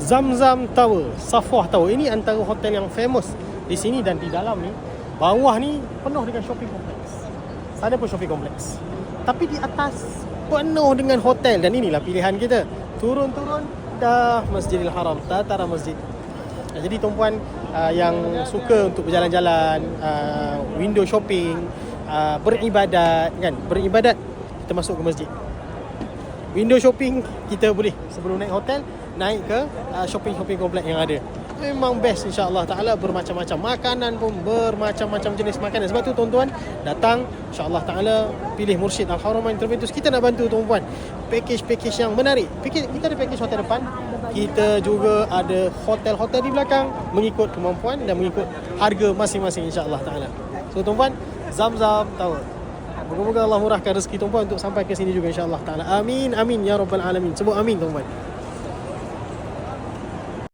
Zamzam Tower, Safwah Tower. Ini antara hotel yang famous di sini, dan di dalam ni, bawah ni penuh dengan shopping kompleks. Sana pun shopping kompleks. Tapi di atas penuh dengan hotel, dan inilah pilihan kita. Turun-turun dah Masjidil Haram, dataran masjid. Jadi tuan-puan yang suka untuk berjalan-jalan, window shopping, beribadat kan, beribadat, kita masuk ke masjid. Window shopping kita boleh sebelum naik hotel, naik ke shopping kompleks yang ada. Memang best, insya-Allah taala. Bermacam-macam makanan pun, bermacam-macam jenis makanan. Sebab tu tuan-tuan datang, insya-Allah taala, pilih Mursyid Al-Haramain Terbentus. Kita nak bantu tuan-puan package yang menarik. Kita ada package hotel depan, kita juga ada hotel-hotel di belakang, mengikut kemampuan dan mengikut harga masing-masing, insya-Allah taala. So tuan-puan, Zamzam Tower. Moga-moga Allah murahkan rezeki tuan-puan untuk sampai ke sini juga, insya-Allah taala. Amin amin ya rabbal alamin. Sebut amin tuan-puan.